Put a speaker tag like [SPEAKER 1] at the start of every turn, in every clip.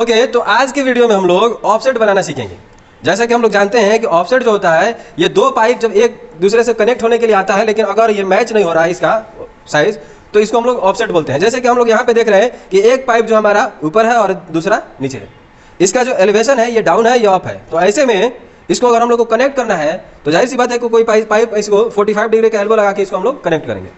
[SPEAKER 1] Okay, तो आज की वीडियो में हम लोग ऑफसेट बनाना सीखेंगे। जैसा कि हम लोग जानते हैं कि ऑफसेट जो होता है, ये दो पाइप जब एक दूसरे से कनेक्ट होने के लिए आता है, लेकिन अगर ये मैच नहीं हो रहा है इसका साइज, तो इसको हम लोग ऑफसेट बोलते हैं। जैसे कि हम लोग यहाँ पे देख रहे हैं कि एक पाइप जो हमारा ऊपर है और दूसरा नीचे है, इसका जो एलिवेशन है ये डाउन है, ये अप है। तो ऐसे में इसको अगर हम लोग को कनेक्ट करना है तो जाहिर सी बात है कि कोई पाइप इसको 45 डिग्री का एल्बो लगा के इसको हम लोग कनेक्ट करेंगे।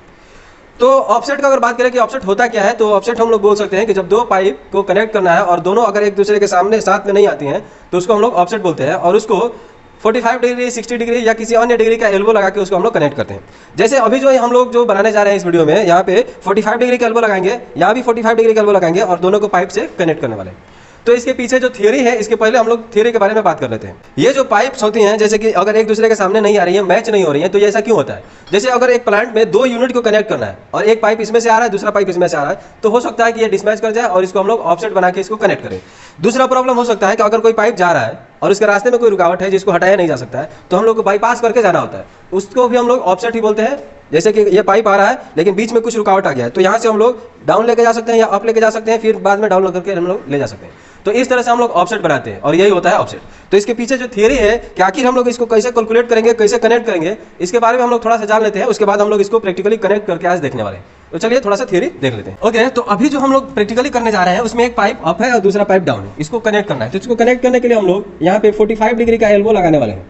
[SPEAKER 1] तो ऑफसेट का अगर बात करें कि ऑफसेट होता क्या है, तो ऑफसेट हम लोग बोल सकते हैं कि जब दो पाइप को कनेक्ट करना है और दोनों अगर एक दूसरे के सामने साथ में नहीं आती हैं तो उसको हम लोग ऑफसेट बोलते हैं, और उसको 45 डिग्री, 60 डिग्री या किसी अन्य डिग्री का एल्बो लगा के उसको हम लोग कनेक्ट करते हैं। जैसे अभी जो हम लोग जो बनाने जा रहे हैं इस वीडियो में, यहाँ पे 45 डिग्री का एल्बो लगाएंगे, यहाँ भी 45 डिग्री का एल्बो लगाएंगे और दोनों को पाइप से कनेक्ट करने वाले हैं। तो इसके पीछे जो थियरी है, इसके पहले हम लोग थियरी के बारे में बात कर लेते हैं। ये जो पाइप्स होती हैं, जैसे कि अगर एक दूसरे के सामने नहीं आ रही है, मैच नहीं हो रही है, तो ये ऐसा क्यों होता है? जैसे अगर एक प्लांट में दो यूनिट को कनेक्ट करना है और एक पाइप इसमें से आ रहा है, दूसरा पाइप इसमें से आ रहा है, तो हो सकता है कि ये डिसमैच कर जाए और इसको हम लोग ऑफसेट बना के इसको कनेक्ट करें। दूसरा प्रॉब्लम हो सकता है कि अगर कोई पाइप जा रहा है और उसके रास्ते में कोई रुकावट है जिसको हटाया नहीं जा सकता है, तो हम लोग को बाईपास करके जाना होता है, उसको भी हम लोग ऑफसेट ही बोलते हैं। जैसे कि ये पाइप आ रहा है लेकिन बीच में कुछ रुकावट आ गया है, तो यहाँ से हम लोग डाउन लेके जा सकते हैं या अप लेके जा सकते हैं, फिर बाद में डाउन करके हम लोग ले जा सकते हैं। तो इस तरह से हम लोग ऑफसेट बनाते हैं और यही होता है ऑफसेट। तो इसके पीछे जो थियरी है कि आखिर हम लोग इसको कैसे कैलकुलेट करेंगे, कैसे कनेक्ट करेंगे, इसके बारे में हम लोग थोड़ा सा जान लेते हैं। उसके बाद हम लोग इसको प्रैक्टिकली कनेक्ट करके आज देखने वाले हैं। तो चलिए थोड़ा सा थियरी देख लेते हैं। ओके, तो अभी जो हम लोग प्रैक्टिकली करने जा रहे हैं उसमें एक पाइप अप है और दूसरा पाइप डाउन है, इसको कनेक्ट करना है। तो इसको कनेक्ट करने के लिए हम लोग यहाँ पे 45 डिग्री का एल्बो लगाने वाले हैं,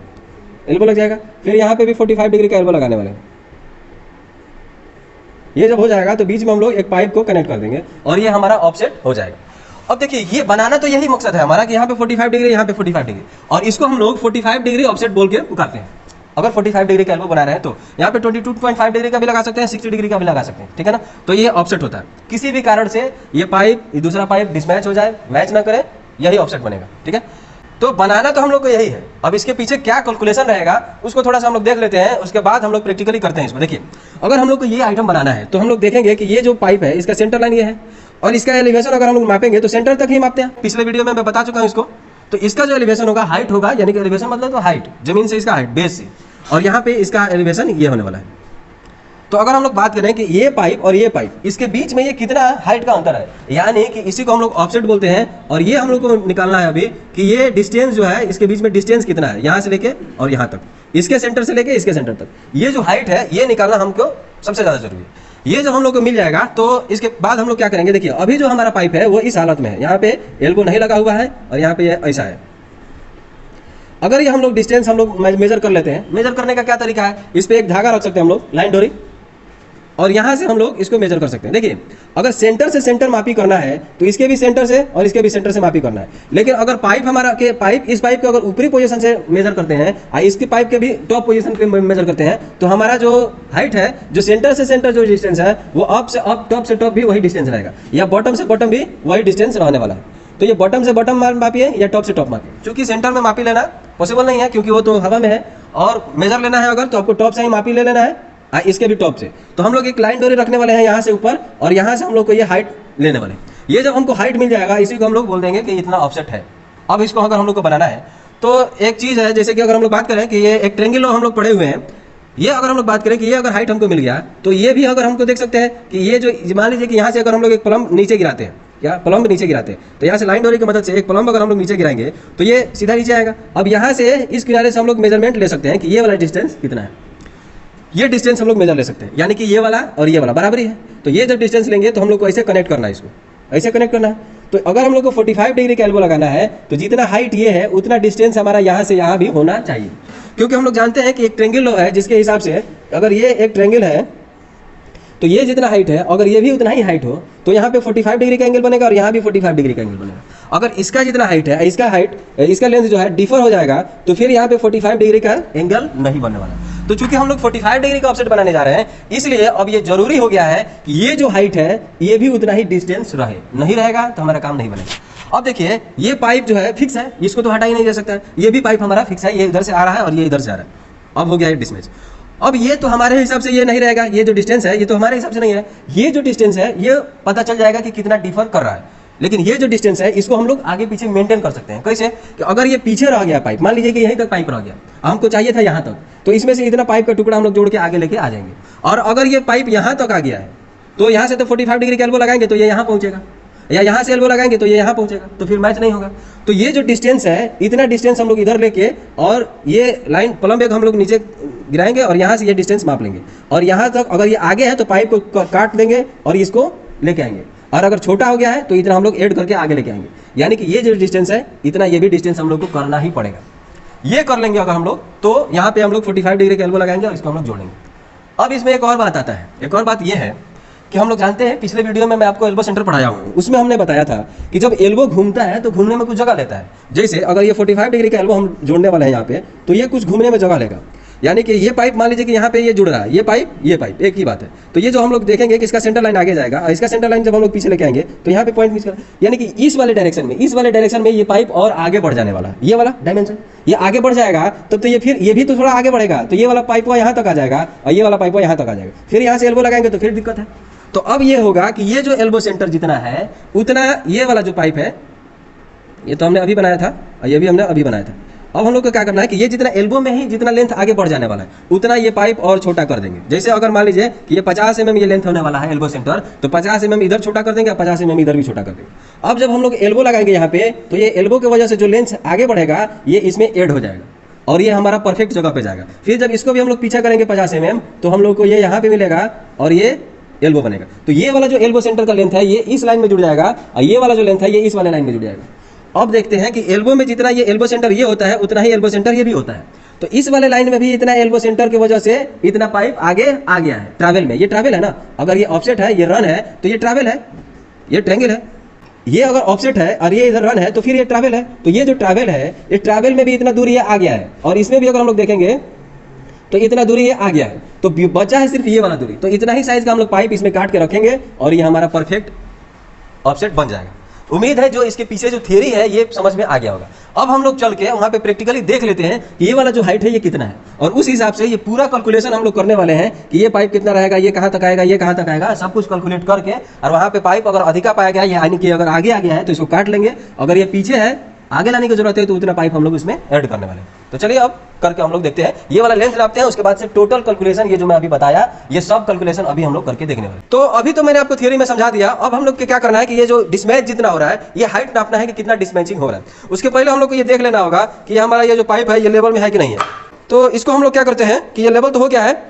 [SPEAKER 1] एल्बो लग जाएगा। फिर यहाँ पे भी 45 डिग्री का एल्बो लगाने वाले हैं। ये जब हो जाएगा तो बीच में हम लोग एक पाइप को कनेक्ट कर देंगे और ये हमारा ऑफसेट हो जाएगा। अब देखिए, ये बनाना तो यही मकसद है हमारा कि यहाँ पे 45 डिग्री, यहाँ पे 45 डिग्री, और इसको हम लोग 45 डिग्री ऑफसेट बोल के पुकारते हैं। अगर 45 डिग्री का एल्बो बना रहे हैं तो यहाँ पे 22.5 डिग्री का भी लगा सकते हैं, 60 डिग्री का भी लगा सकते हैं, ठीक है ना। तो ये ऑफसेट होता है। किसी भी कारण से ये पाइप दूसरा पाइप डिसमैच हो जाए, मैच ना करे, यही ऑफसेट बनेगा, ठीक है। तो बनाना तो हम लोग को यही है। अब इसके पीछे क्या कैलकुलेशन रहेगा उसको थोड़ा सा हम लोग देख लेते हैं, उसके बाद हम लोग प्रैक्टिकली करते हैं इसको। देखिए, अगर हम लोग को ये आइटम बनाना है तो हम लोग देखेंगे कि ये जो पाइप है इसका सेंटर लाइन ये है और इसका एलिवेशन अगर हम लोग मापेंगे तो सेंटर तक ही मापते हैं। पिछले वीडियो में मैं बता चुका हूँ इसको। तो इसका जो एलिवेशन होगा, हाइट होगा, यानी कि एलिवेशन मतलब तो हाइट, जमीन से इसका हाइट, बेस से, और यहाँ पे इसका एलिवेशन ये होने वाला है। तो अगर हम लोग बात करें कि ये पाइप और ये पाइप, इसके बीच में ये कितना हाइट का अंतर है, यानी कि इसी को हम लोग ऑफसेट बोलते हैं। और ये हम लोग को निकालना है अभी कि ये डिस्टेंस जो है, इसके बीच में डिस्टेंस कितना है, यहाँ से लेके और यहाँ तक, इसके सेंटर से लेके इसके सेंटर तक, ये जो हाइट है ये निकालना हमको सबसे ज़्यादा जरूरी है। ये जब हम लोग को मिल जाएगा तो इसके बाद हम लोग क्या करेंगे, देखिए अभी जो हमारा पाइप है वो इस हालत में है, यहाँ पे एल्बो नहीं लगा हुआ है और यहाँ पे ऐसा है। अगर ये हम लोग डिस्टेंस हम लोग मेजर कर लेते हैं, मेजर करने का क्या तरीका है, इस पे एक धागा रख सकते हैं हम लोग, लाइन डोरी, और यहाँ से हम लोग इसको मेजर कर सकते हैं। देखिए, अगर सेंटर से सेंटर मापी करना है तो इसके भी सेंटर से और इसके भी सेंटर से मापी करना है। लेकिन अगर पाइप हमारा के पाइप, इस पाइप के अगर ऊपरी पोजीशन से मेजर करते हैं और इसके पाइप के भी टॉप पोजीशन पे मेजर करते हैं, तो हमारा जो हाइट है, जो सेंटर से सेंटर जो डिस्टेंस है, वो अप से अप, टॉप से टॉप भी वही डिस्टेंस रहेगा, या बॉटम से बॉटम भी वही डिस्टेंस रहने वाला है। तो ये बॉटम से बॉटम मापिए या टॉप से टॉप मापिए। क्योंकि सेंटर में मापी लेना पॉसिबल नहीं है, क्योंकि वो तो हवा में है, और मेजर लेना है अगर तो आपको टॉप से ही मापी ले लेना है, इसके भी टॉप से। तो हम लोग एक लाइन डोरी रखने वाले हैं यहाँ से ऊपर, और यहाँ से हम लोग को ये हाइट लेने वाले। ये जब हमको हाइट मिल जाएगा, इसी को हम लोग बोल देंगे कि इतना ऑफसेट है। अब इसको अगर हम लोग को बनाना है तो एक चीज़ है, जैसे कि अगर हम लोग बात करें कि ये एक ट्रेंगल हम लोग पढ़े हुए हैं, ये अगर हम लोग बात करें कि ये अगर हाइट हमको मिल गया तो ये भी अगर हमको देख सकते हैं कि ये जो, मान लीजिए कि यहाँ से अगर हम लोग एक प्लम्ब नीचे गिराते हैं, या प्लम्ब नीचे गिराते हैं, तो यहाँ से लाइन डोरी की मदद से एक प्लम्ब अगर हम लोग नीचे गिराएंगे तो ये सीधा नीचे आएगा। अब यहाँ से इस किनारे से हम लोग मेजरमेंट ले सकते हैं कि ये वाला डिस्टेंस कितना है, ये डिस्टेंस हम लोग मेजर ले सकते हैं, यानी कि ये वाला और ये वाला बराबर ही है। तो ये जब डिस्टेंस लेंगे तो हम लोग को ऐसे कनेक्ट करना है, इसको ऐसे कनेक्ट करना है। तो अगर हम लोग को 45 डिग्री का एल्बो लगाना है तो जितना हाइट ये है उतना डिस्टेंस हमारा यहाँ से यहाँ भी होना चाहिए, क्योंकि हम लोग जानते हैं कि एक ट्रेंगल है, जिसके हिसाब से अगर ये एक ट्रेंगल है तो ये जितना हाइट है, अगर ये भी उतना ही हाइट हो तो यहाँ पे 45 डिग्री का एंगल बनेगा और यहाँ भी 45 डिग्री का एंगल बनेगा। अगर इसका जितना हाइट है, इसका हाइट, इसका लेंथ जो है डिफर हो जाएगा, तो फिर यहाँ पे 45 डिग्री का एंगल नहीं बनने वाला। तो चूंकि हम लोग 45 डिग्री का ऑफसेट बनाने जा रहे हैं, इसलिए अब ये जरूरी हो गया है कि ये जो हाइट है ये भी उतना ही डिस्टेंस रहे, नहीं रहेगा तो हमारा काम नहीं बनेगा। अब देखिए, ये पाइप जो है फिक्स है, इसको तो हटा ही नहीं जा सकता। ये भी पाइप हमारा फिक्स है, ये इधर से आ रहा है और ये इधर से आ रहा है। अब हो गया है डिसमैच। अब ये तो हमारे हिसाब से ये नहीं रहेगा, ये जो डिस्टेंस है ये तो हमारे हिसाब से नहीं है। ये जो डिस्टेंस है ये पता चल जाएगा कि कितना डिफर कर रहा है, लेकिन ये जो डिस्टेंस है इसको हम लोग आगे पीछे मेंटेन कर सकते हैं। कैसे कि अगर ये पीछे रह गया पाइप, मान लीजिए कि यहीं तक पाइप रह गया, हमको चाहिए था यहाँ तक, तो इसमें से इतना पाइप का टुकड़ा हम लोग जोड़ के आगे लेके आ जाएंगे। और अगर ये पाइप यहाँ तक आ गया है तो यहाँ से तो 45 डिग्री का एल्बो लगाएंगे तो ये यहाँ पहुँचेगा, या यहाँ से एल्बो लगाएंगे तो ये यहाँ पहुंचेगा, तो फिर मैच नहीं होगा। तो ये जो डिस्टेंस है, इतना डिस्टेंस हम लोग इधर लेके और ये लाइन प्लम एक हम लोग नीचे गिराएंगे और यहाँ से ये डिस्टेंस माप लेंगे, और यहाँ तक अगर ये आगे है तो पाइप को काट देंगे और इसको लेके आएंगे, और अगर छोटा हो गया है तो इतना हम लोग ऐड करके आगे लेके आएंगे। यानी कि ये जो डिस्टेंस है इतना ये भी डिस्टेंस हम लोग को करना ही पड़ेगा। ये कर लेंगे अगर हम लोग, तो यहाँ पे हम लोग 45 डिग्री का एल्बो लगाएंगे और इसको हम लोग जोड़ेंगे। अब इसमें एक और बात आता है, एक और बात ये है कि हम लोग जानते हैं, पिछले वीडियो में मैं आपको एल्बो सेंटर पढ़ाया हूँ, उसमें हमने बताया था कि जब एल्बो घूमता है तो घूमने में कुछ जगह लेता है। जैसे अगर ये 45 डिग्री का एल्बो हम जोड़ने वाले हैं यहाँ पे, तो ये कुछ घूमने में जगह लेगा। यानी कि ये पाइप मान लीजिए कि यहाँ पे ये जुड़ रहा है, ये पाइप एक ही बात है। तो ये जो हम लोग देखेंगे कि इसका सेंटर लाइन आगे जाएगा, और इसका सेंटर लाइन जब हम लोग पीछे लेके आएंगे तो यहाँ पे पॉइंट मिस कर, यानी कि इस वाले डायरेक्शन में ये पाइप और आगे बढ़ जाने वाला है। ये वाला डायमेंशन ये आगे बढ़ जाएगा तब तो ये फिर ये भी तो थोड़ा आगे बढ़ेगा, तो ये वाला पाइप यहाँ तक आ जाएगा और ये वाला पाइप यहाँ तक आ जाएगा। फिर यहाँ से एल्बो लगाएंगे तो फिर दिक्कत है। तो अब ये होगा कि ये जो एल्बो सेंटर जितना है उतना ये वाला जो पाइप है, ये तो हमने अभी बनाया था और ये भी हमने अभी बनाया था। अब हम लोग को क्या करना है कि ये जितना एल्बो में ही जितना लेंथ आगे बढ़ जाने वाला है उतना ये पाइप और छोटा कर देंगे। जैसे अगर मान लीजिए कि ये 50 mm ये लेंथ होने वाला है एल्बो सेंटर, तो 50 mm इधर छोटा कर देंगे और 50 mm इधर भी छोटा कर देंगे। अब जब हम लोग एल्बो लगाएंगे यहाँ पे, तो ये एल्बो की वजह से जो लेंथ आगे बढ़ेगा ये इसमें ऐड हो जाएगा और ये हमारा परफेक्ट जगह पे जाएगा। फिर जब इसको भी हम लोग पीछा करेंगे 50 mm, तो हम लोग को ये यहाँ पे मिलेगा और ये एल्बो बनेगा। तो ये वाला जो एल्बो सेंटर का लेंथ है ये इस लाइन में जुड़ जाएगा और ये वाला जो लेंथ है ये इस वाले लाइन में जुड़ जाएगा। अब देखते हैं कि एल्बो में जितना ये एल्बो सेंटर ये होता है उतना ही एल्बो सेंटर ये भी होता है। तो इस वाले लाइन में भी इतना एल्बो सेंटर की वजह से इतना पाइप आगे आ गया है ट्रैवल में। ये ट्रैवल है ना, अगर ये ऑफसेट है ये रन है तो ये ट्रैवल है, ये ट्रायंगल है। ये अगर ऑफसेट है और ये इधर रन है तो फिर ये ट्रैवल है। तो ये जो ट्रैवल है ये ट्रैवल में भी इतना दूरी आ गया है और इसमें भी अगर हम लोग देखेंगे तो इतना दूरी ये आ गया है, तो बचा है सिर्फ ये वाला दूरी। तो इतना ही साइज का हम लोग पाइप इसमें काट के रखेंगे और ये हमारा परफेक्ट ऑफसेट बन जाएगा। उम्मीद है जो इसके पीछे जो थ्योरी है ये समझ में आ गया होगा। अब हम लोग चल के वहाँ पे प्रैक्टिकली देख लेते हैं कि ये वाला जो हाइट है ये कितना है, और उस हिसाब से ये पूरा कैलकुलेशन हम लोग करने वाले हैं कि ये पाइप कितना रहेगा, ये कहाँ तक आएगा, ये कहाँ तक आएगा, सब कुछ कैलकुलेट करके। और वहाँ पे पाइप अगर अधिका पाया गया है यानी कि अगर आगे आ गया है तो इसको काट लेंगे, अगर ये पीछे है आगे लाने की जरूरत है तो उतना पाइप हम लोग इसमें ऐड करने वाले हैं। तो चलिए अब करके हम लोग देखते हैं, ये वाला लेंथ नापते हैं, उसके बाद से टोटल कैलकुलेशन ये जो मैं अभी बताया ये सब कैलकुलेशन अभी हम लोग करके देखने वाले। तो अभी तो मैंने आपको थ्योरी में समझा दिया, अब हम लोग को क्या करना है कि ये जो डिसमैच जितना हो रहा है ये हाइट नापना है कि कितना डिसमैचिंग हो रहा है। उसके पहले हम लोग को ये देख लेना होगा कि हमारा ये जो पाइप है ये लेवल में है कि नहीं है। तो इसको हम लोग क्या करते हैं कि ये लेवल तो हो गया है,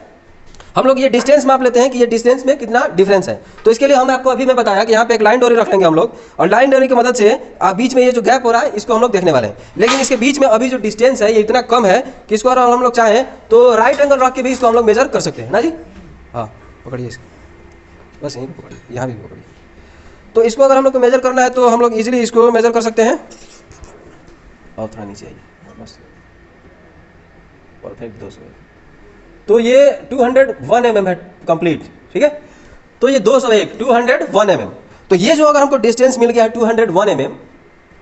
[SPEAKER 1] हम लोग ये डिस्टेंस माप लेते हैं कि ये डिस्टेंस में कितना डिफरेंस है। तो इसके लिए हम आपको अभी मैं बताया कि यहाँ पे एक लाइन डोरी रख लेंगे हम लोग, और लाइन डोरी की मदद से बीच में ये जो गैप हो रहा है इसको हम लोग देखने वाले हैं। लेकिन इसके बीच में अभी जो डिस्टेंस है ये इतना कम है कि इसको अगर हम लोग चाहें तो राइट एंगल रख के भी इसको हम लोग मेजर कर सकते हैं ना जी। हाँ पकड़िए इसको, बस यहीं पर पकड़िए, यहाँ भी पकड़िए। तो इसको अगर हम लोग को मेजर करना है तो हम लोग ईजिली इसको मेजर कर सकते हैं। और थोड़ा नीचे आइए, बस परफेक्ट 200। तो ये 201 mm है कंप्लीट, ठीक है। तो ये 201 201 mm। तो ये जो अगर हमको डिस्टेंस मिल गया है 201 mm,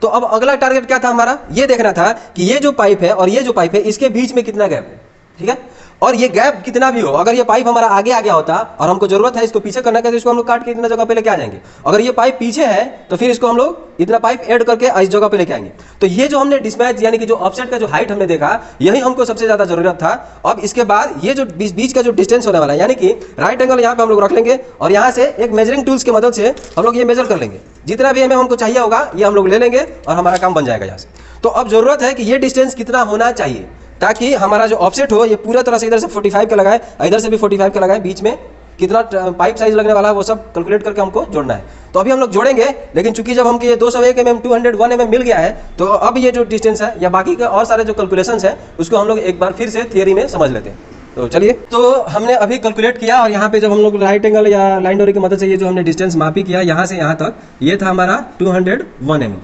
[SPEAKER 1] तो अब अगला टारगेट क्या था हमारा, ये देखना था कि ये जो पाइप है और ये जो पाइप है इसके बीच में कितना गैप है, ठीक है। और ये गैप कितना भी हो, अगर ये पाइप हमारा आगे आ गया होता और हमको जरूरत है इसको पीछे करने का तो इसको हम लोग काट के इतना जगह पे लेके आ जाएंगे। अगर ये पाइप पीछे है तो फिर इसको हम लोग इतना पाइप ऐड करके इस जगह पे लेके आएंगे। तो ये जो हमने डिसमैच यानी कि जो ऑफसेट का जो हाइट हमने देखा यही हमको सबसे ज्यादा जरूरत था। अब इसके बाद ये जो बीच का जो डिस्टेंस होने वाला है यानी कि राइट एंगल यहाँ पे हम लोग रख लेंगे और यहाँ से एक मेजरिंग टूल्स की मदद से हम लोग ये मेजर कर लेंगे। जितना भी हमको चाहिए होगा ये हम लोग ले लेंगे और हमारा काम बन जाएगा यहाँ से। तो अब जरूरत है कि ये डिस्टेंस कितना होना चाहिए ताकि हमारा जो ऑफसेट हो ये पूरा तरह से इधर से 45 का लगाए, इधर से भी 45 का लगाए, बीच में कितना पाइप साइज लगने वाला है वो सब कैलकुलेट करके हमको जोड़ना है। तो अभी हम लोग जोड़ेंगे, लेकिन चूंकि जब हमको ये 201 mm 201 mm मिल गया है तो अब ये जो डिस्टेंस है या बाकी के और सारे जो कैलकुलेशंस है उसको हम लोग एक बार फिर से थियरी में समझ लेते हैं। तो चलिए, तो हमने अभी कैलकुलेट किया और यहाँ पे जब हम लोग राइट एंगल या लाइन डोरी की मदद से ये जो हमने डिस्टेंस मापी किया यहाँ से यहाँ तक, ये था हमारा 201 mm।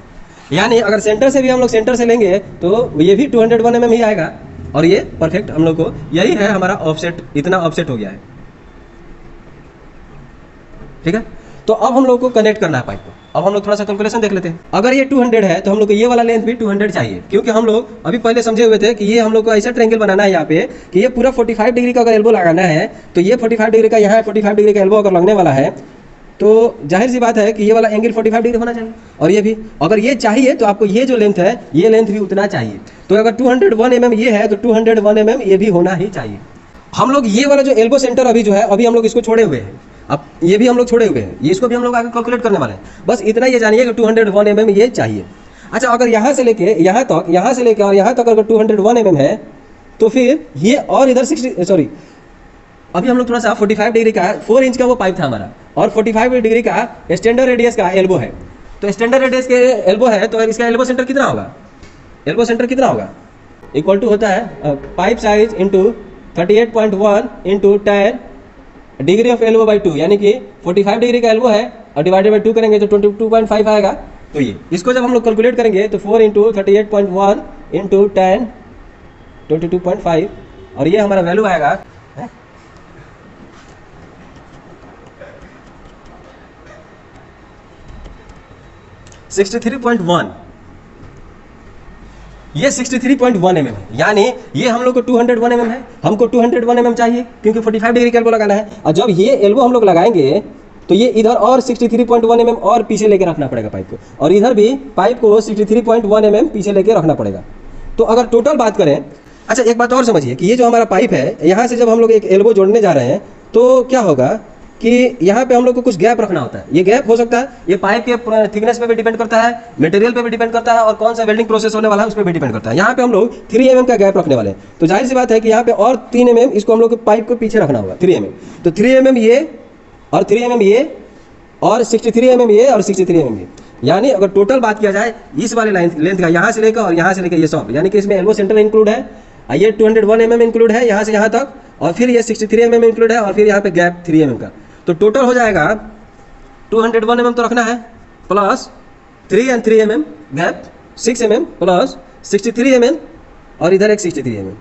[SPEAKER 1] यानी अगर सेंटर से भी हम लोग सेंटर से लेंगे तो ये भी 201 mm ही आएगा और ये परफेक्ट हम लोग को यही है हमारा ऑफसेट, इतना ऑफसेट हो गया है, ठीक है। तो अब हम लोग को कनेक्ट करना है पाइप को। अब हम लोग थोड़ा सा कैलकुलेशन देख लेते हैं। अगर ये 200 है तो हम लोग को ये वाला लेंथ भी 200 चाहिए, क्योंकि हम लोग अभी पहले समझे हुए थे कि ये हम लोग को ऐसा ट्रायंगल बनाना है यहाँ पे कि ये पूरा 45 डिग्री का अगर एल्बो लगाना है तो ये 45 डिग्री का यहाँ 45 डिग्री का एल्बो अगर लगने वाला है तो जाहिर सी बात है कि ये वाला एंगल 45 डिग्री होना चाहिए। और ये भी अगर ये चाहिए तो आपको ये जो लेंथ है ये लेंथ भी उतना चाहिए। तो अगर 201 mm ये है तो 201 mm ये भी होना ही चाहिए। हम लोग ये वाला जो एल्बो सेंटर अभी जो है अभी हम लोग इसको छोड़े हुए हैं, अब ये भी हम लोग छोड़े हुए हैं, ये इसको भी हम लोग आगे कैलकुलेट करने वाले हैं। बस इतना ये जानिए कि 201 mm ये चाहिए। अच्छा, अगर यहाँ से लेके यहाँ तक, यहाँ से लेके और यहाँ तक अगर 201 mm है, तो फिर ये और इधर 60, सॉरी अभी हम लोग थोड़ा सा 45 डिग्री का 4 इंच का वो पाइप था हमारा, और 45 डिग्री का स्टैंडर्ड रेडियस का एल्बो है। तो स्टैंडर्ड रेडियस के एल्बो है, तो इसका एल्बो सेंटर कितना होगा? एल्बो सेंटर कितना होगा? इक्वल टू होता है pipe size into 38.1 into 10 degree of elbow by 2, यानी कि 45 डिग्री का एल्बो है और डिवाइडेड बाई 2 करेंगे तो 22.5 आएगा। तो ये इसको जब हम लोग कैलकुलेट करेंगे तो 4 इंटू 38.1 इंटू 10 22.5, और ये हमारा वैल्यू आएगा 63.1। ये 63.1 mm है, यानी ये हम लोग को 201 mm है, हमको 201 mm चाहिए क्योंकि 45 डिग्री का एल्बो लगाना है। और जब ये एल्बो हम लोग लगाएंगे तो ये इधर और 63.1 mm और पीछे लेके रखना पड़ेगा पाइप को, और इधर भी पाइप को 63.1 mm पीछे लेके रखना पड़ेगा। तो अगर टोटल बात करें, अच्छा एक बात और समझिए कि ये जो हमारा पाइप है, यहाँ से जब हम लोग एक एल्बो जोड़ने जा रहे हैं तो क्या होगा कि यहाँ पे हम लोग को कुछ गैप रखना होता है। ये गैप हो सकता है, ये पाइप के थिकनेस पे भी डिपेंड करता है, मटेरियल पे भी डिपेंड करता है, और कौन सा वेल्डिंग प्रोसेस होने वाला है उस पर भी डिपेंड करता है। यहाँ पे हम लोग 3 mm का गैप रखने वाले हैं, तो जाहिर सी बात है कि यहाँ पे और 3 mm इसको हम लोग को पाइप को पीछे रखना होगा 3 mm। तो 3 mm ये और 3 mm ये और 63 mm ये और 63 mm ये, यानी अगर टोटल बात किया जाए इस वाले लेंथ का, यहाँ से लेकर और यहाँ से लेकर ये सब, यानी कि इसमें एल्बो सेंटर इंक्लूड है, ये 201 mm इंक्लूड है यहाँ से यहाँ तक, और फिर ये 63 mm इंक्लूड है, और फिर यहाँ पे गैप 3 mm का। तो टोटल हो जाएगा 201 mm तो रखना है, plus 3 and 3 mm gap 6 mm plus 63 mm और इधर एक 63 mm,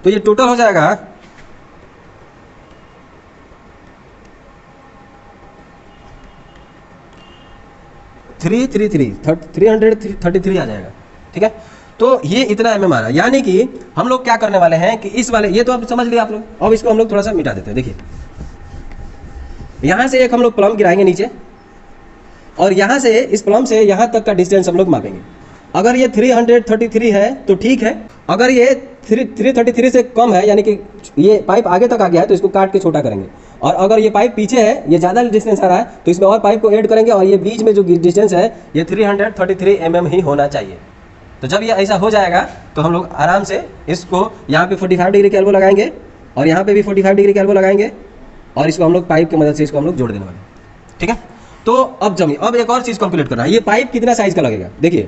[SPEAKER 1] तो ये टोटल हो जाएगा 333 आ जाएगा। ठीक है, तो ये इतना mm आ रहा है, यानी कि हम लोग क्या करने वाले हैं कि इस वाले, ये तो आप समझ लिया आप लोग, अब इसको हम लोग थोड़ा सा मिटा देते हैं। देखिए यहाँ से एक हम लोग प्लम गिराएंगे नीचे, और यहाँ से इस प्लम से यहाँ तक का डिस्टेंस हम लोग मापेंगे। अगर ये 333 है तो ठीक है, अगर ये 333 से कम है, यानी कि ये पाइप आगे तक आ गया है, तो इसको काट के छोटा करेंगे। और अगर ये पाइप पीछे है, ये ज़्यादा डिस्टेंस आ रहा है, तो इसमें और पाइप को ऐड करेंगे, और ये बीच में जो डिस्टेंस है ये 333 mm ही होना चाहिए। तो जब ये ऐसा हो जाएगा तो हम लोग आराम से इसको यहाँ पे 45 डिग्री का एल्बो लगाएंगे, और यहाँ पे भी 45 डिग्री का एल्बो लगाएंगे, और इसको हम लोग पाइप की मदद से इसको हम लोग जोड़ देने वाले। ठीक है, तो अब जमी अब एक और चीज़ कैलकुलेट करना है, ये पाइप कितना साइज का लगेगा। देखिए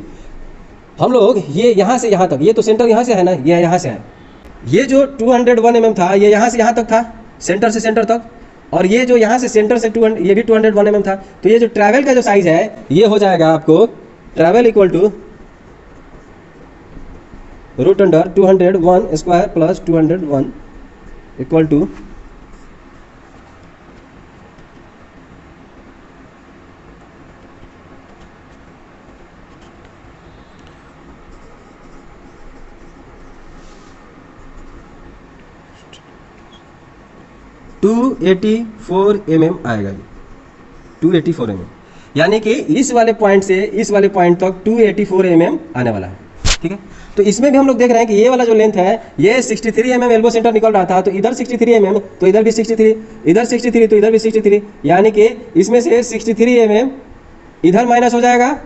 [SPEAKER 1] हम लोग ये यहाँ से यहाँ तक, ये तो सेंटर यहाँ से है ना, ये यहाँ से है, ये जो 201 mm था ये यहाँ से यहाँ तक था, सेंटर से सेंटर तक, और ये जो यहाँ से सेंटर से 200 ये भी 201 mm था। तो ये जो ट्रैवल का जो साइज है ये हो जाएगा आपको travel equal to √under 201 square plus 201 equal to 284 mm आएगा, 284 mm, यानी कि इस वाले पॉइंट से इस वाले पॉइंट तक 284 mm आने वाला है। ठीक है, तो इसमें भी हम लोग देख रहे हैं कि ये वाला जो लेंथ है ये 63 mm एल्बो सेंटर निकल रहा था, तो इधर 63 mm तो इधर भी 63, इधर 63 तो इधर भी 63, यानी कि इसमें से 63 mm इधर माइनस हो जाएगा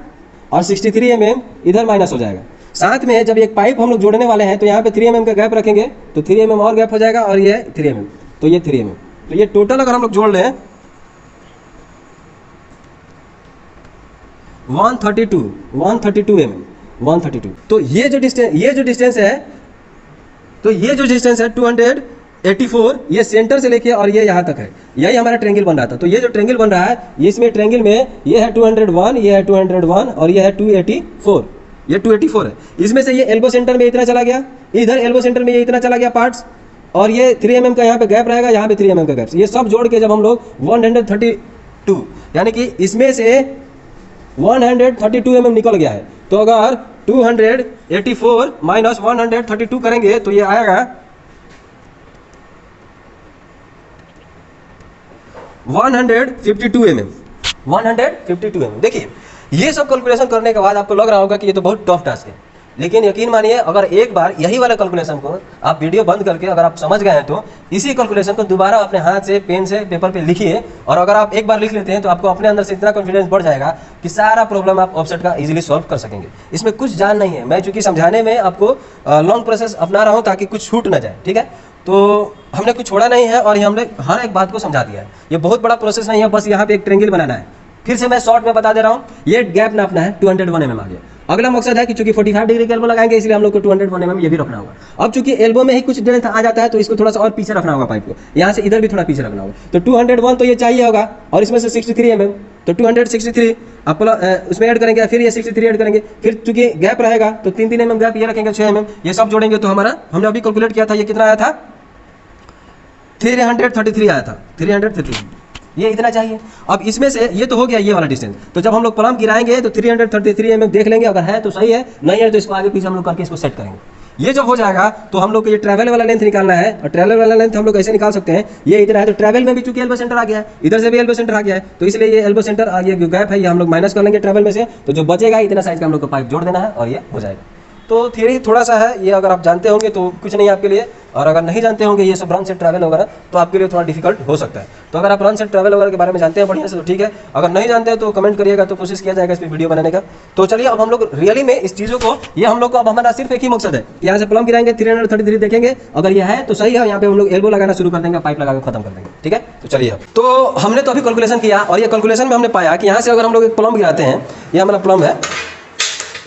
[SPEAKER 1] और 63 mm इधर माइनस हो जाएगा। साथ में जब एक पाइप हम लोग जोड़ने वाले हैं तो यहाँ पे 3 mm का गैप रखेंगे, तो 3 mm और गैप हो जाएगा, और ये 3 mm, तो ये 3 mm, तो ये टोटल अगर हम लोग जोड़ लें 132 mm, 132। तो ये जो डिस्टेंस है, तो ये जो डिस्टेंस है 284, ये सेंटर से लेके और ये यहाँ तक है, यही हमारा ट्रेंगल बन रहा था। तो ये जो ट्रेंगल बन रहा है, इसमें ट्रेंगल में ये है 201, ये है 201 और ये है 284, ये 284 है। इसमें से ये एल्बो सेंटर में इतना चला गया, इधर एल्बो सेंटर में ये इतना चला गया पार्ट्स, और ये 3 mm का यहाँ पे गैप रहेगा, यहाँ पे 3 mm का गैप, ये सब जोड़ के जब हम लोग 132, यानी कि इसमें से 132 mm निकल गया है। तो अगर 284 माइनस 132 करेंगे तो ये आएगा 152 mm, 152 mm। देखिए ये सब कैलकुलेशन करने के बाद आपको लग रहा होगा कि ये तो बहुत टफ टास्क है, लेकिन यकीन मानिए अगर एक बार यही वाला कैलकुलेशन को आप वीडियो बंद करके अगर आप समझ गए हैं तो इसी कैलकुलेशन को दोबारा अपने हाथ से पेन से पेपर पे लिखिए, और अगर आप एक बार लिख लेते हैं तो आपको अपने अंदर से इतना कॉन्फिडेंस बढ़ जाएगा कि सारा प्रॉब्लम आप ऑफसेट का इजीली सॉल्व कर सकेंगे। इसमें कुछ जान नहीं है, मैं चूंकि समझाने में आपको लॉन्ग प्रोसेस अपना रहा हूँ ताकि कुछ छूट ना जाए, ठीक है। तो हमने कुछ छोड़ा नहीं है और हमने हर एक बात को समझा दिया है। ये बहुत बड़ा प्रोसेस नहीं है, बस यहाँ पे एक ट्रेंगल बनाना है। फिर से मैं शॉर्ट में बता दे रहा हूँ, ये गैप नापना है 201 mm आ गया। अगला मकसद है कि चूंकि 45 डिग्री के एल्बो लगाएंगे इसलिए हम लोग को 201 mm ये भी रखना होगा। अब चूंकि एल्बो में ही कुछ लेंथ आ जाता है तो इसको थोड़ा सा और पीछे रखना होगा, पाइप को यहाँ से इधर भी थोड़ा पीछे रखना होगा। तो 201 तो ये चाहिए होगा और इसमें से 63 mm, तो 263 आप उसमें ऐड करेंगे, फिर ये 63 ऐड करेंगे, फिर चूंकि गैप रहेगा तो 3 mm गैप ये रखेंगे 6 mm, ये सब जोड़ेंगे तो हमारा हमने अभी कैलकुलेट किया था ये कितना आया था 333 आया था, 333 ये इतना चाहिए। अब इसमें से ये तो हो गया ये वाला डिस्टेंस, तो जब हम लोग प्लम गिराएंगे तो 333 mm देख लेंगे, अगर है तो सही है, नहीं है तो इसको आगे पीछे हम लोग करके इसको सेट करेंगे। ये जब हो जाएगा तो हम लोग को ये ट्रैवल वाला लेंथ निकालना है, और ट्रैवल वाला लेंथ हम लोग ऐसे निकाल सकते हैं, ये इतना है तो ट्रैवल में भी चूंकि एल्बो सेंटर आ गया है, इधर से भी एल्बो सेंटर आ गया है, तो इसलिए ये एल्बो सेंटर ये गैप है ये हम लोग माइनस कर लेंगे ट्रैवल में से, तो जो बचेगा इतना साइज का हम लोग को पाइप जोड़ देना है और ये हो जाएगा। तो थियरी थोड़ा सा है, ये अगर आप जानते होंगे तो कुछ नहीं आपके लिए, और अगर नहीं जानते होंगे ये सब रन से ट्रैवल वगैरह तो आपके लिए थोड़ा डिफिकल्ट हो सकता है। तो अगर आप रन से ट्रैवल वगैरह के बारे में जानते हैं बढ़िया से तो ठीक है, अगर नहीं जानते हैं तो कमेंट करिएगा, तो कोशिश किया जाएगा इस पर वीडियो बनाने का। तो चलिए अब हम लोग रियली में इस चीज़ों को, ये हम लोग को अब हमारा सिर्फ एक ही मकसद है, यहाँ से प्लम गिराएंगे 333 देखेंगे, अगर ये है तो सही है, यहाँ पे हम लोग एल्बो लगाना शुरू कर देंगे, पाइप लगा के खत्म कर देंगे, ठीक है। तो चलिए अब तो हमने तो अभी कैलकुलेशन किया और ये कैलकुलेशन में हमने पाया कि यहाँ से अगर हम लोग एक प्लम गिराते हैं, ये हमारा प्लम है,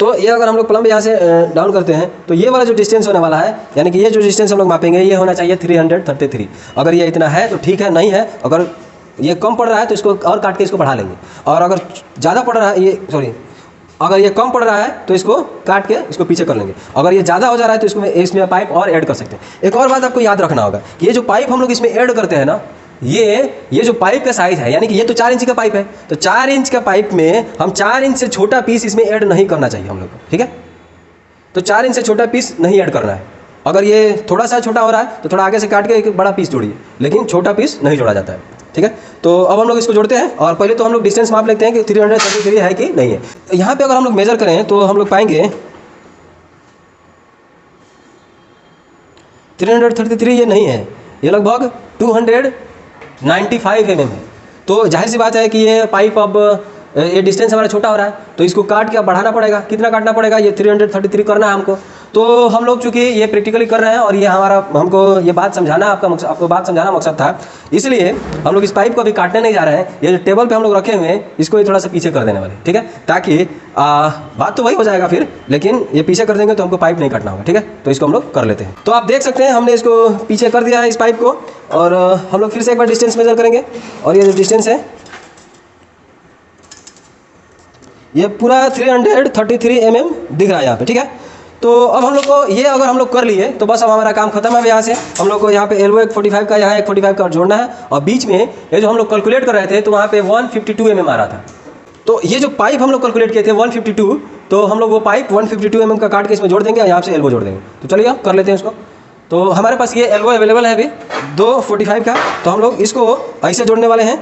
[SPEAKER 1] तो ये अगर हम लोग प्लम यहाँ से डाउन करते हैं तो ये वाला जो डिस्टेंस होने वाला है, यानी कि ये जो डिस्टेंस हम लोग मापेंगे ये होना चाहिए 333। अगर ये इतना है तो ठीक है, नहीं है अगर ये कम पड़ रहा है तो इसको और काट के इसको बढ़ा लेंगे, और अगर ज़्यादा पड़ रहा है अगर ये कम पड़ रहा है तो इसको काट के इसको पीछे कर लेंगे, अगर ये ज़्यादा हो जा रहा है तो इसमें पाइप और ऐड कर सकते हैं। एक और बात आपको याद रखना होगा, ये जो पाइप हम लोग इसमें ऐड करते हैं ना, ये जो पाइप का साइज है, यानी कि ये तो 4 इंच का पाइप है, तो 4 इंच का पाइप में हम 4 इंच से छोटा पीस इसमें ऐड नहीं करना चाहिए हम लोग को, ठीक है। तो 4 इंच से छोटा पीस नहीं ऐड करना है। अगर ये थोड़ा सा छोटा हो रहा है तो थोड़ा आगे से काट के एक बड़ा पीस जोड़िए, लेकिन छोटा पीस नहीं जोड़ा जाता है, ठीक है। तो अब हम लोग इसको जोड़ते हैं, और पहले तो हम लोग डिस्टेंस माप लेते हैं कि 333 है कि नहीं है। यहाँ पे अगर हम लोग मेजर करें तो हम लोग पाएंगे 333 ये नहीं है, ये लगभग 295 mm है। तो जाहिर सी बात है कि ये पाइप अब ये डिस्टेंस हमारा छोटा हो रहा है, तो इसको काट के अब बढ़ाना पड़ेगा। कितना काटना पड़ेगा, ये 333 करना है हमको। तो हम लोग चूंकि ये प्रैक्टिकली कर रहे हैं और ये हमको ये बात समझाना आपको बात समझाना मकसद था, इसलिए हम लोग इस पाइप को अभी काटने नहीं जा रहे हैं। ये जो टेबल पे हम लोग रखे हुए हैं इसको ये थोड़ा सा पीछे कर देने वाले, ठीक है, ताकि बात तो वही हो जाएगा फिर, लेकिन ये पीछे कर देंगे तो हमको पाइप नहीं काटना होगा, ठीक है। तो इसको हम लोग कर लेते हैं। तो आप देख सकते हैं हमने इसको पीछे कर दिया है इस पाइप को, और हम लोग फिर से एक बार डिस्टेंस मेजर करेंगे, और ये जो डिस्टेंस है ये पूरा 333 mm दिख रहा है यहाँ पे, ठीक है। तो अब हम लोग को ये अगर हम लोग कर लिए तो बस अब हमारा काम खत्म है। यहाँ से हम लोग को यहाँ पे एल्बो एक 45 का, यहाँ एक 45 का जोड़ना है, और बीच में ये जो हम लोग कैलकुलेट कर रहे थे तो वहाँ पे 152 mm आ रहा था। तो ये जो पाइप हम लोग कैलकुलेट किए थे 152, तो हम लोग वो पाइप 152 mm का काट के इसमें जोड़ देंगे, यहाँ से एल्बो जोड़ देंगे। तो चलिए अब कर लेते हैं इसको। तो हमारे पास ये एल्बो अवेलेबल है अभी 245 का, तो हम लोग इसको ऐसे जोड़ने वाले हैं,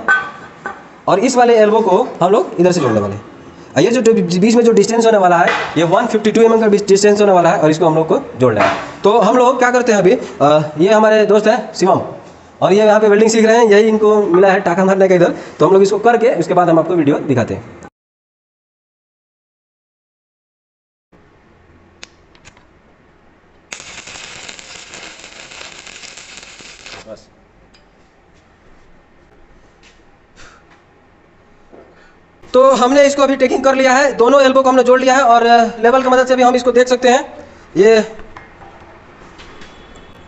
[SPEAKER 1] और इस वाले एल्बो को हम लोग इधर से जोड़ने वाले हैं। ये जो बीच में जो डिस्टेंस होने वाला है ये 152 mm का डिस्टेंस होने वाला है, और इसको हम लोग को जोड़ना है। तो हम लोग क्या करते हैं अभी, ये हमारे दोस्त हैं शिवम, और ये यहाँ पे वेल्डिंग सीख रहे हैं, यही इनको मिला है टाका मारने का इधर। तो हम लोग इसको करके उसके बाद हम आपको वीडियो दिखाते हैं। बस तो हमने इसको अभी टेकिंग कर लिया है, दोनों एल्बो को हमने जोड़ लिया है, और लेवल की मदद से भी हम इसको देख सकते हैं।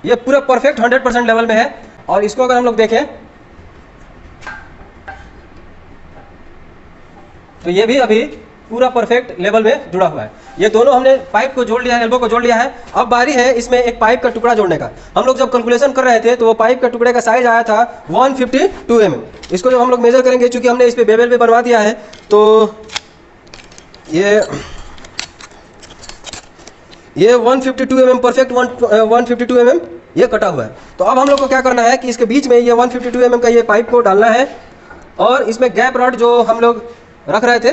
[SPEAKER 1] ये पूरा परफेक्ट 100% लेवल में है, और इसको अगर हम लोग देखें तो ये भी अभी पूरा परफेक्ट लेवल में जुड़ा हुआ है। ये दोनों हमने पाइप को जोड़ लिया है, एल्बो को जोड़ लिया है। अब बारी है इसमें एक पाइप का टुकड़ा जोड़ने का। हम लोग जब कैलकुलेशन कर रहे थे तो वो पाइप का टुकड़े का साइज आया था 152 mm। इसको जब हम लोग मेजर करेंगे, चूंकि हमने इस पे बेबल पे बनवा दिया है, तो ये 152 mm परफेक्ट 152 mm ये कटा हुआ है। तो अब हम लोग को क्या करना है कि इसके बीच में ये 152 mm का ये पाइप को डालना है, और इसमें गैप रॉड जो हम लोग रख रहे थे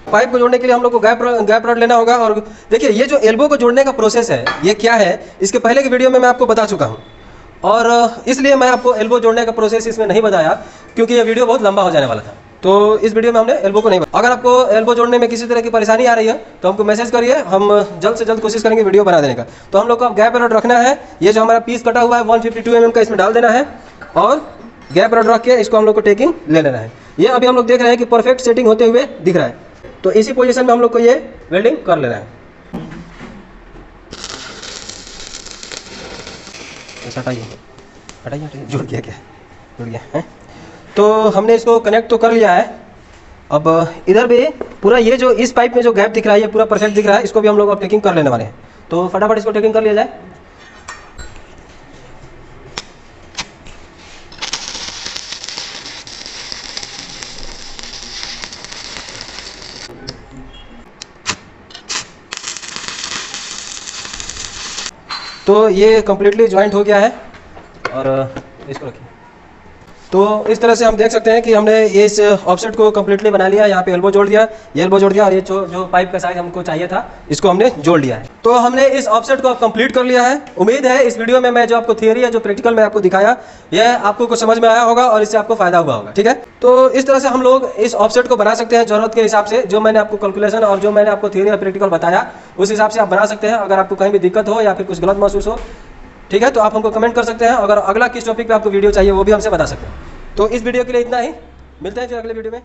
[SPEAKER 1] पाइप को जोड़ने के लिए हम लोग को गैप रॉड लेना होगा। और देखिए ये जो एल्बो को जोड़ने का प्रोसेस है ये क्या है, इसके पहले की वीडियो में मैं आपको बता चुका हूँ, और इसलिए मैं आपको एल्बो जोड़ने का प्रोसेस इसमें नहीं बताया क्योंकि ये वीडियो बहुत लंबा हो जाने वाला था। तो इस वीडियो में हमने एल्बो को नहीं बताया। अगर आपको एल्बो जोड़ने में किसी तरह की परेशानी आ रही है तो हमको मैसेज करिए, हम जल्द से जल्द कोशिश करेंगे वीडियो बना देने का। तो हम लोग को अब गैप रॉड रखना है, ये जो हमारा पीस कटा हुआ है 152 mm का इसमें डाल देना है और गैप रॉड रख के इसको हम लोग को टेकिंग ले लेना है। ये अभी हम लोग देख रहे हैं कि परफेक्ट सेटिंग होते हुए दिख रहा है, तो इसी पोजीशन में हम लोग को ये वेल्डिंग कर लेना है। हटाइए हटाइए, जुड़ गया क्या? जुड़ गया है। तो हमने इसको कनेक्ट तो कर लिया है। अब इधर भी पूरा ये जो इस पाइप में जो गैप दिख रहा है ये पूरा परफेक्ट दिख रहा है, इसको भी हम लोग अब टेकिंग कर लेने वाले हैं। तो फटाफट इसको टेकिंग कर लिया जाए। तो ये कम्प्लीटली ज्वाइंट हो गया है और इसको रखिए। तो इस तरह से हम देख सकते हैं कि हमने इस ऑफसेट को कम्प्लीटली बना लिया। यहाँ पे एल्बो जोड़ दिया, ये एल्बो जोड़ दिया, और ये जो पाइप का साइज हमको चाहिए था इसको हमने जोड़ लिया है। तो हमने इस ऑफसेट को कंप्लीट कर लिया है। उम्मीद है इस वीडियो में मैं जो आपको थियरी है, जो प्रैक्टिकल मैं आपको दिखाया, यह आपको कुछ समझ में आया होगा और इससे आपको फायदा हुआ होगा। ठीक है, तो इस तरह से हम लोग इस ऑफसेट को बना सकते हैं जरूरत के हिसाब से। जो मैंने आपको कैलकुलेशन और जो मैंने आपको थियरी और प्रैक्टिकल बताया उस हिसाब से आप बना सकते हैं। अगर आपको कहीं भी दिक्कत हो या फिर कुछ गलत महसूस हो, ठीक है, तो आप हमको कमेंट कर सकते हैं। अगर अगला किस टॉपिक पे आपको वीडियो चाहिए वो भी हमसे बता सकते हैं। तो इस वीडियो के लिए इतना ही, मिलते हैं फिर अगले वीडियो में।